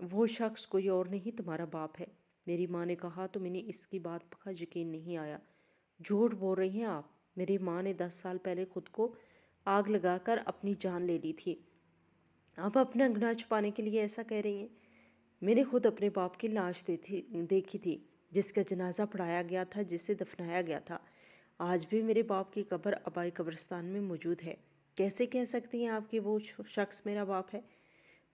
وہ شخص کوئی اور نہیں تمہارا باپ ہے۔ میری ماں نے کہا تو میں نے اس کی بات کا یقین نہیں آیا۔ جھوٹ بول رہی ہیں آپ، میری ماں نے 10 سال پہلے خود کو آگ لگا کر اپنی جان لے لی تھی، آپ اپنا گناہ چھپانے کے لیے ایسا کہہ رہی ہیں؟ میں نے خود اپنے باپ کی لاش دیکھی تھی، جس کا جنازہ پڑھایا گیا تھا، جسے دفنایا گیا تھا۔ آج بھی میرے باپ کی قبر آبائی قبرستان میں موجود ہے۔ کیسے کہہ سکتی ہیں آپ کہ وہ شخص میرا باپ ہے؟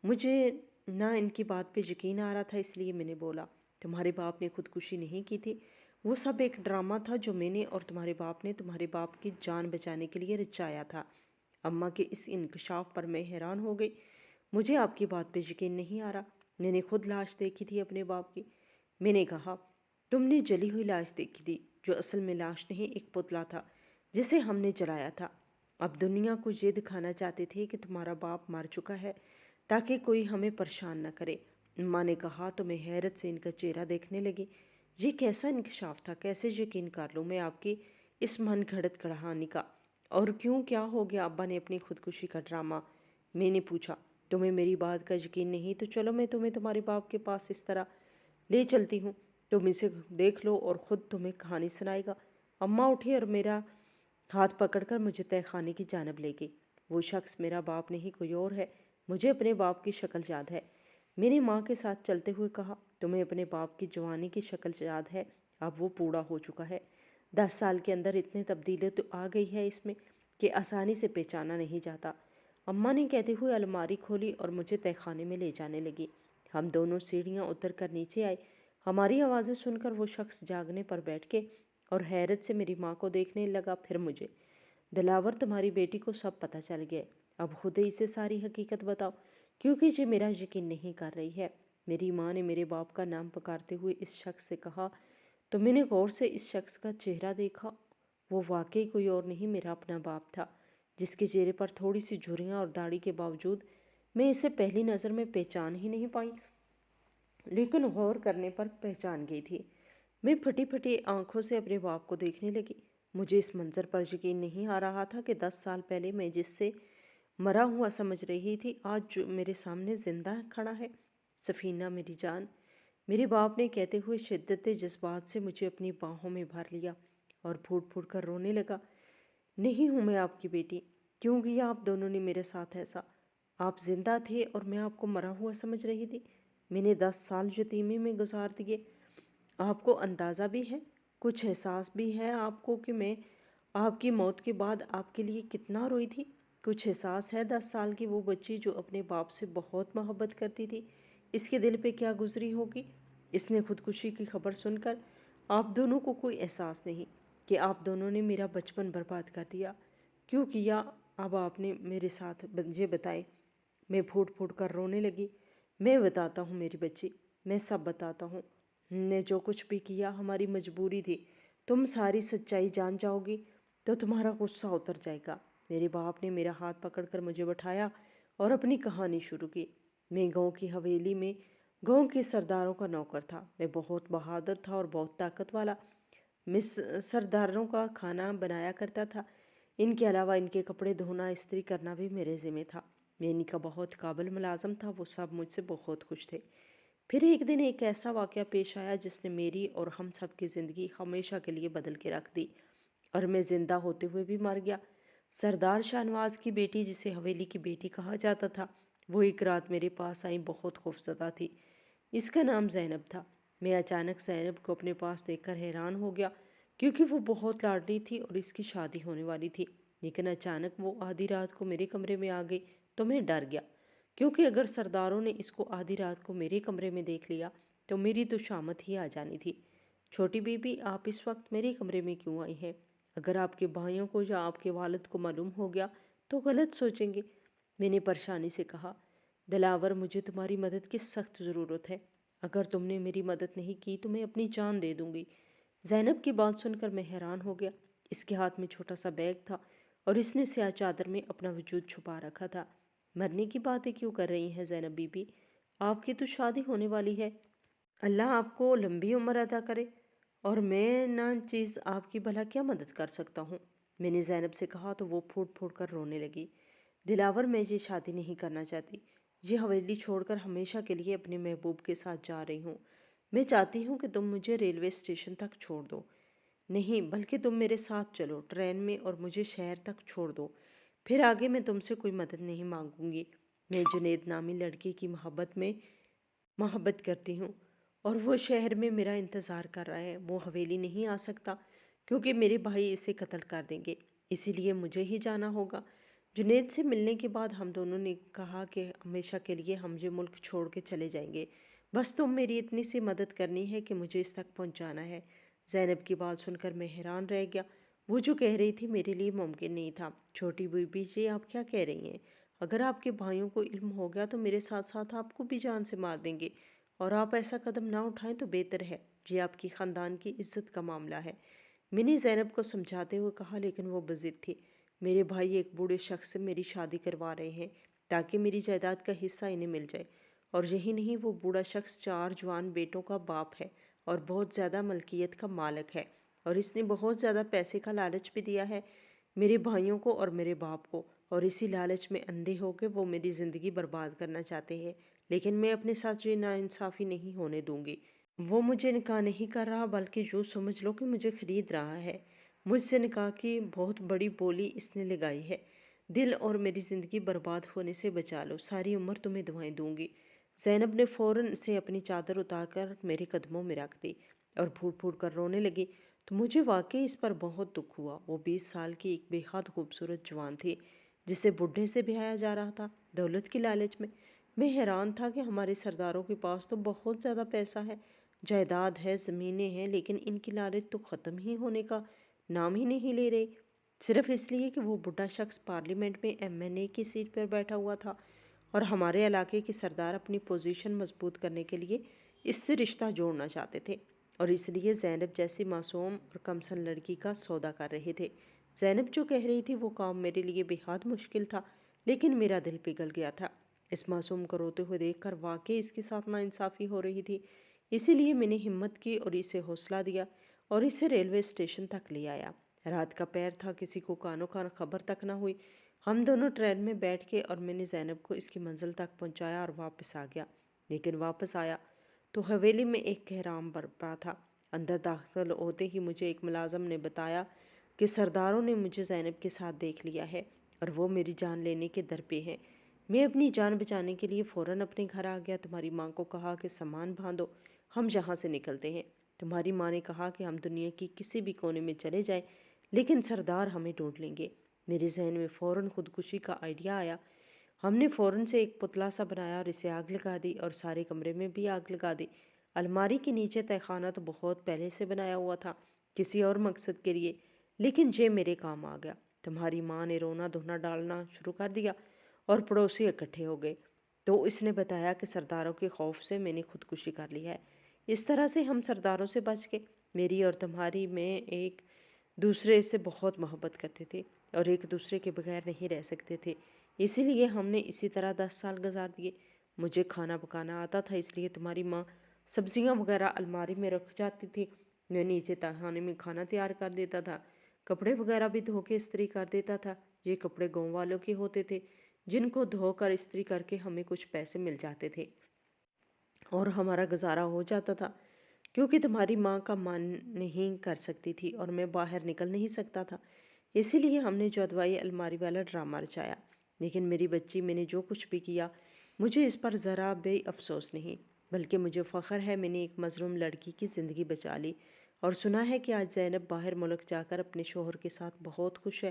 مجھے نہ ان کی بات پہ یقین آ رہا تھا، اس لیے میں نے بولا، تمہارے باپ نے خودکشی نہیں کی تھی، وہ سب ایک ڈرامہ تھا جو میں نے اور تمہارے باپ نے تمہارے باپ کی جان بچانے کے لیے رچایا تھا۔ اماں کے اس انکشاف پر میں حیران ہو گئی۔ مجھے آپ کی بات پہ یقین نہیں آ رہا، میں نے خود لاش دیکھی تھی اپنے باپ کی۔ میں نے کہا، تم نے جلی ہوئی لاش دیکھی تھی، جو اصل میں لاش نہیں، ایک پتلا تھا جسے ہم نے جلایا تھا۔ اب دنیا کو یہ دکھانا چاہتے تھے کہ تمہارا باپ مر چکا ہے تاکہ کوئی ہمیں پریشان نہ کرے۔ ماں نے کہا تو میں حیرت سے ان کا چہرہ دیکھنے لگی۔ یہ کیسا انکشاف تھا؟ کیسے یقین کر لوں میں آپ کی اس من گھڑت کہانی کا؟ اور کیوں، کیا ہو گیا؟ ابا نے اپنی خودکشی کا ڈرامہ؟ میں نے پوچھا۔ تمہیں میری بات کا یقین نہیں تو چلو میں تمہیں تمہارے باپ کے پاس اس طرح لے چلتی ہوں، تم اسے دیکھ لو اور خود تمہیں کہانی سنائے گا۔ اماں اٹھی اور میرا ہاتھ پکڑ کر مجھے تہہ خانے کی جانب لے گئی۔ وہ شخص میرا باپ نہیں، کوئی اور ہے۔ مجھے اپنے باپ کی شکل یاد ہے۔ میں نے ماں کے ساتھ چلتے ہوئے کہا، تمہیں اپنے باپ کی جوانی کی شکل یاد ہے؟ اب وہ بوڑھا ہو چکا ہے۔ 10 سال کے اندر اتنے تبدیلی تو آ گئی ہے اس میں کہ آسانی سے پہچانا نہیں جاتا۔ اماں نے کہتے ہوئے الماری کھولی اور مجھے تہہ خانے میں لے جانے لگی۔ ہم دونوں سیڑھیاں اتر کر نیچے آئے۔ ہماری آوازیں سن کر وہ شخص جاگنے پر بیٹھ کے اور حیرت سے میری ماں کو دیکھنے لگا، پھر مجھے۔ دلاور، تمہاری بیٹی کو سب پتہ چل گیا، اب خود ہی اسے ساری حقیقت بتاؤ، کیونکہ یہ میرا یقین نہیں کر رہی ہے۔ میری ماں نے میرے باپ کا نام پکارتے ہوئے اس شخص سے کہا تو میں نے غور سے اس شخص کا چہرہ دیکھا۔ وہ واقعی کوئی اور نہیں، میرا اپنا باپ تھا، جس کے چہرے پر تھوڑی سی جھریاں اور داڑھی کے باوجود میں اسے پہلی نظر میں پہچان ہی نہیں پائی، لیکن غور کرنے پر پہچان گئی تھی۔ میں پھٹی پھٹی آنکھوں سے اپنے باپ کو دیکھنے لگی۔ مجھے اس منظر پر یقین نہیں آ رہا تھا کہ 10 سال پہلے میں جس سے مرا ہوا سمجھ رہی تھی، آج جو میرے سامنے زندہ کھڑا ہے۔ سفینہ میری جان، میرے باپ نے کہتے ہوئے شدت جذبات سے مجھے اپنی باہوں میں بھر لیا اور پھوٹ پھوٹ کر رونے لگا۔ نہیں ہوں میں آپ کی بیٹی، کیوں کیا آپ دونوں نے میرے ساتھ ایسا؟ آپ زندہ تھے اور میں آپ کو مرا ہوا سمجھ رہی تھی۔ میں نے 10 سال یتیمی میں گزار دیے۔ آپ کو اندازہ بھی ہے، کچھ احساس بھی ہے آپ کو کہ میں آپ کی موت کے بعد آپ کے لیے کتنا روئی تھی؟ کچھ احساس ہے 10 سال کی وہ بچی جو اپنے باپ سے بہت محبت کرتی تھی، اس کے دل پہ کیا گزری ہوگی؟ اس نے خودکشی کی خبر سن کر آپ دونوں کو کوئی احساس نہیں کہ آپ دونوں نے میرا بچپن برباد کر دیا؟ کیوں کیا؟ اب آپ نے میرے ساتھ یہ بتائے۔ میں پھوٹ پھوٹ کر رونے لگی۔ میں بتاتا ہوں میری بچی، میں سب بتاتا ہوں۔ نے جو کچھ بھی کیا ہماری مجبوری تھی۔ تم ساری سچائی جان جاؤ گی تو تمہارا غصہ اتر جائے گا۔ میرے باپ نے میرا ہاتھ پکڑ کر مجھے بٹھایا اور اپنی کہانی شروع کی۔ میں گاؤں کی حویلی میں گاؤں کے سرداروں کا نوکر تھا۔ میں بہت بہادر تھا اور بہت طاقت والا۔ میں سرداروں کا کھانا بنایا کرتا تھا۔ ان کے علاوہ ان کے کپڑے دھونا، استری کرنا بھی میرے ذمہ تھا۔ میں ان کا بہت قابل ملازم تھا، وہ سب مجھ سے بہت خوش تھے۔ پھر ایک دن ایک ایسا واقعہ پیش آیا جس نے میری اور ہم سب کی زندگی ہمیشہ کے لیے بدل کے رکھ دی، اور میں زندہ ہوتے ہوئے بھی مر گیا۔ سردار شاہ نواز کی بیٹی، جسے حویلی کی بیٹی کہا جاتا تھا، وہ ایک رات میرے پاس آئی، بہت خوفزدہ تھی۔ اس کا نام زینب تھا۔ میں اچانک زینب کو اپنے پاس دیکھ کر حیران ہو گیا، کیونکہ وہ بہت لاڈلی تھی اور اس کی شادی ہونے والی تھی۔ لیکن اچانک وہ آدھی رات کو میرے کمرے میں آ گئی تو میں ڈر گیا، کیونکہ اگر سرداروں نے اس کو آدھی رات کو میرے کمرے میں دیکھ لیا تو میری تو شامت ہی آ جانی تھی۔ چھوٹی بی بی، آپ اس وقت میرے کمرے میں کیوں آئی ہیں؟ اگر آپ کے بھائیوں کو یا آپ کے والد کو معلوم ہو گیا تو غلط سوچیں گے، میں نے پریشانی سے کہا۔ دلاور، مجھے تمہاری مدد کی سخت ضرورت ہے۔ اگر تم نے میری مدد نہیں کی تو میں اپنی جان دے دوں گی۔ زینب کی بات سن کر میں حیران ہو گیا۔ اس کے ہاتھ میں چھوٹا سا بیگ تھا اور اس نے سیاہ چادر میں اپنا وجود چھپا رکھا تھا۔ مرنے کی باتیں کیوں کر رہی ہیں زینب بی بی؟ آپ کی تو شادی ہونے والی ہے۔ اللہ آپ کو لمبی عمر عطا کرے، اور میں نہ چیز آپ کی بھلا کیا مدد کر سکتا ہوں؟ میں نے زینب سے کہا تو وہ پھوٹ پھوٹ کر رونے لگی۔ دلاور، میں یہ شادی نہیں کرنا چاہتی۔ یہ حویلی چھوڑ کر ہمیشہ کے لیے اپنے محبوب کے ساتھ جا رہی ہوں۔ میں چاہتی ہوں کہ تم مجھے ریلوے اسٹیشن تک چھوڑ دو۔ نہیں، بلکہ تم میرے ساتھ چلو ٹرین میں اور مجھے شہر تک چھوڑ دو۔ پھر آگے میں تم سے کوئی مدد نہیں مانگوں گی۔ میں جنید نامی لڑکی کی محبت کرتی ہوں اور وہ شہر میں میرا انتظار کر رہا ہے۔ وہ حویلی نہیں آ سکتا کیونکہ میرے بھائی اسے قتل کر دیں گے، اسی لیے مجھے ہی جانا ہوگا۔ جنید سے ملنے کے بعد ہم دونوں نے کہا کہ ہمیشہ کے لیے ہم یہ ملک چھوڑ کے چلے جائیں گے۔ بس تم میری اتنی سی مدد کرنی ہے کہ مجھے اس تک پہنچانا ہے۔ زینب کی بات سن کر میں حیران رہ گیا۔ وہ جو کہہ رہی تھی میرے لیے ممکن نہیں تھا۔ چھوٹی بی بی جی، آپ کیا کہہ رہی ہیں؟ اگر آپ کے بھائیوں کو علم ہو گیا تو میرے ساتھ ساتھ آپ کو بھی جان سے مار دیں گے، اور آپ ایسا قدم نہ اٹھائیں تو بہتر ہے۔ یہ آپ کی خاندان کی عزت کا معاملہ ہے، میں نے زینب کو سمجھاتے ہوئے کہا، لیکن وہ بضد تھی۔ میرے بھائی ایک بوڑھے شخص سے میری شادی کروا رہے ہیں تاکہ میری جائیداد کا حصہ انہیں مل جائے، اور یہی نہیں، وہ بوڑھا شخص 4 جوان بیٹوں کا باپ ہے اور بہت زیادہ ملکیت کا مالک ہے، اور اس نے بہت زیادہ پیسے کا لالچ بھی دیا ہے میرے بھائیوں کو اور میرے باپ کو، اور اسی لالچ میں اندھے ہو کے وہ میری زندگی برباد کرنا چاہتے ہیں۔ لیکن میں اپنے ساتھ یہ ناانصافی نہیں ہونے دوں گی۔ وہ مجھے نکاح نہیں کر رہا بلکہ یوں سمجھ لو کہ مجھے خرید رہا ہے۔ مجھ سے نکاح کی بہت بڑی بولی اس نے لگائی ہے۔ دل اور میری زندگی برباد ہونے سے بچا لو، ساری عمر تمہیں دعائیں دوں گی۔ زینب نے فوراً سے اپنی چادر اتار کر میرے قدموں میں رکھ دی اور پھوٹ پھوٹ کر رونے لگی، تو مجھے واقعی اس پر بہت دکھ ہوا۔ وہ 20 سال کی ایک بے حد خوبصورت جوان تھی جسے بڈھے سے بیایا جا رہا تھا دولت کی لالچ میں۔ میں حیران تھا کہ ہمارے سرداروں کے پاس تو بہت زیادہ پیسہ ہے، جائیداد ہے، زمینیں ہیں، لیکن ان کی لالچ تو ختم ہی ہونے کا نام ہی نہیں لے رہی، صرف اس لیے کہ وہ بڈھا شخص پارلیمنٹ میں MNA کی سیٹ پر بیٹھا ہوا تھا، اور ہمارے علاقے کے سردار اپنی پوزیشن مضبوط کرنے کے لیے اس سے رشتہ جوڑنا چاہتے تھے، اور اس لیے زینب جیسی معصوم اور کمسن لڑکی کا سودا کر رہے تھے۔ زینب جو کہہ رہی تھی وہ کام میرے لیے بے حد مشکل تھا، لیکن میرا دل پگھل گیا تھا۔ اس معصوم کو روتے ہوئے دیکھ کر واقعی اس کے ساتھ ناانصافی ہو رہی تھی، اسی لیے میں نے ہمت کی اور اسے حوصلہ دیا اور اسے ریلوے اسٹیشن تک لے آیا۔ رات کا پیر تھا، کسی کو کانوں کان خبر تک نہ ہوئی۔ ہم دونوں ٹرین میں بیٹھ کے اور میں نے زینب کو اس کی منزل تک پہنچایا اور واپس آ گیا۔ لیکن واپس آیا تو حویلی میں ایک کہرام برپا تھا۔ اندر داخل ہوتے ہی مجھے ایک ملازم نے بتایا کہ سرداروں نے مجھے زینب کے ساتھ دیکھ لیا ہے اور وہ میری جان لینے کے در پہ ہیں۔ میں اپنی جان بچانے کے لیے فوراً اپنے گھر آ گیا۔ تمہاری ماں کو کہا کہ سامان باندھو، ہم یہاں سے نکلتے ہیں۔ تمہاری ماں نے کہا کہ ہم دنیا کی کسی بھی کونے میں چلے جائیں لیکن سردار ہمیں ڈھونڈ لیں گے۔ میرے ذہن میں فوراً خودکشی کا آئیڈیا آیا۔ ہم نے فوراً سے ایک پتلا سا بنایا اور اسے آگ لگا دی اور سارے کمرے میں بھی آگ لگا دی۔ الماری کے نیچے تہہ خانہ تو بہت پہلے سے بنایا ہوا تھا کسی اور مقصد کے لیے، لیکن یہ میرے کام آ گیا۔ تمہاری ماں نے رونا دھونا ڈالنا شروع کر دیا اور پڑوسی اکٹھے ہو گئے، تو اس نے بتایا کہ سرداروں کے خوف سے میں نے خودکشی کر لی ہے۔ اس طرح سے ہم سرداروں سے بچ گئے۔ میری اور تمہاری میں ایک دوسرے سے بہت محبت کرتے تھے اور ایک دوسرے کے بغیر نہیں رہ سکتے تھے، اسی لیے ہم نے اسی طرح 10 سال گزار دیے۔ مجھے کھانا پکانا آتا تھا، اس لیے تمہاری ماں سبزیاں وغیرہ الماری میں رکھ جاتی تھی، میں نیچے تہخانے میں کھانا تیار کر دیتا تھا، کپڑے وغیرہ بھی دھو کے استری کر دیتا تھا۔ یہ کپڑے گاؤں والوں کے ہوتے تھے جن کو دھو کر استری کر کے ہمیں کچھ پیسے مل جاتے تھے اور ہمارا گزارا ہو جاتا تھا، کیونکہ تمہاری ماں کا من نہیں کر سکتی تھی اور میں باہر نکل نہیں سکتا تھا، اسی لیے ہم نے چودوائی الماری والا ڈرامہ رچایا۔ لیکن میری بچی، میں نے جو کچھ بھی کیا مجھے اس پر ذرا بھی افسوس نہیں، بلکہ مجھے فخر ہے، میں نے ایک مظلوم لڑکی کی زندگی بچا لی، اور سنا ہے کہ آج زینب باہر ملک جا کر اپنے شوہر کے ساتھ بہت خوش ہے،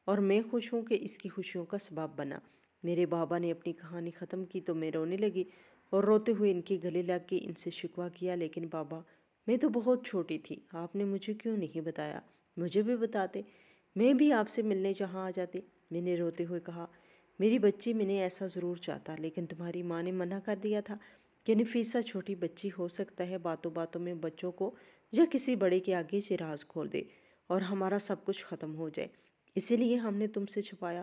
اور میں خوش ہوں کہ اس کی خوشیوں کا سبب بنا۔ میرے بابا نے اپنی کہانی ختم کی تو میں رونے لگی اور روتے ہوئے ان کے گلے لگ کے ان سے شکوہ کیا، لیکن بابا، میں تو بہت چھوٹی تھی، آپ نے مجھے کیوں نہیں بتایا؟ مجھے بھی بتاتے، میں بھی آپ سے ملنے جہاں آ جاتی، میں نے روتے ہوئے کہا۔ میری بچی، میں نے ایسا ضرور چاہتا، لیکن تمہاری ماں نے منع کر دیا تھا کہ نفیسہ چھوٹی بچی ہو سکتا ہے باتوں باتوں میں بچوں کو یا کسی بڑے کے آگے یہ راز کھول دے اور ہمارا سب کچھ ختم ہو جائے، اسی لیے ہم نے تم سے چھپایا۔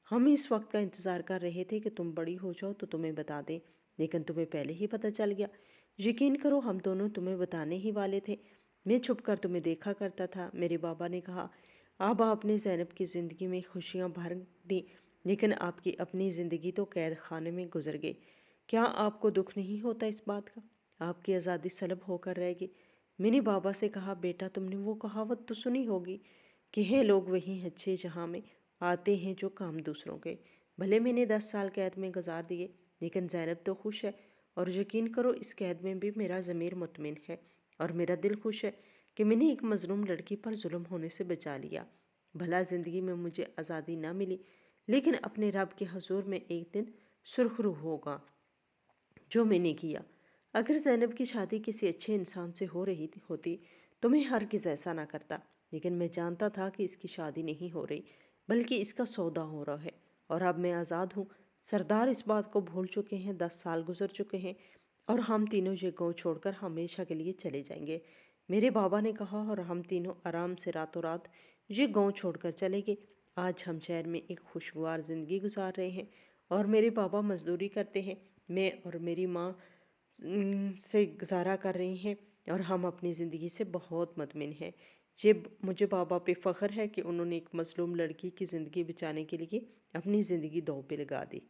ہم اس وقت کا انتظار کر رہے تھے کہ تم بڑی ہو جاؤ تو تمہیں بتا دیں، لیکن تمہیں پہلے ہی پتہ چل گیا۔ یقین کرو، ہم دونوں تمہیں بتانے ہی والے تھے، میں چھپ کر تمہیں دیکھا کرتا تھا۔ میرے بابا نے کہا، اب آپ نے زینب کی زندگی میں خوشیاں بھر دیں لیکن آپ کی اپنی زندگی تو قید خانے میں گزر گئی۔ کیا آپ کو دکھ نہیں ہوتا اس بات کا؟ آپ کی آزادی سلب ہو کر رہ گئی۔ میں نے بابا سے کہا، بیٹا تم نے وہ کہاوت تو سنی ہوگی کہ ہیں لوگ وہیں اچھے جہاں میں آتے ہیں جو کام دوسروں کے۔ بھلے میں نے 10 سال قید میں گزار دیے، لیکن زینب تو خوش ہے، اور یقین کرو اس قید میں بھی میرا ضمیر مطمئن ہے اور میرا دل خوش ہے کہ میں نے ایک مظلوم لڑکی پر ظلم ہونے سے بچا لیا۔ بھلا زندگی میں مجھے آزادی نہ ملی، لیکن اپنے رب کے حضور میں ایک دن سرخرو ہوگا جو میں نے کیا۔ اگر زینب کی شادی کسی اچھے انسان سے ہو رہی ہوتی تو میں ہرگز ایسا نہ کرتا، لیکن میں جانتا تھا کہ اس کی شادی نہیں ہو رہی بلکہ اس کا سودا ہو رہا ہے، اور اب میں آزاد ہوں۔ سردار اس بات کو بھول چکے ہیں، 10 سال گزر چکے ہیں اور ہم تینوں یہ گاؤں چھوڑ کر ہمیشہ کے لیے چلے جائیں گے، میرے بابا نے کہا، اور ہم تینوں آرام سے راتوں رات یہ گاؤں چھوڑ کر چلے گئے۔ آج ہم شہر میں ایک خوشگوار زندگی گزار رہے ہیں اور میرے بابا مزدوری کرتے ہیں، میں اور میری ماں سے گزارا کر رہی ہیں، اور ہم اپنی زندگی سے بہت مطمئن ہیں۔ یہ مجھے بابا پہ فخر ہے کہ انہوں نے ایک مظلوم لڑکی کی زندگی بچانے کے لیے اپنی زندگی داؤ پہ لگا دی۔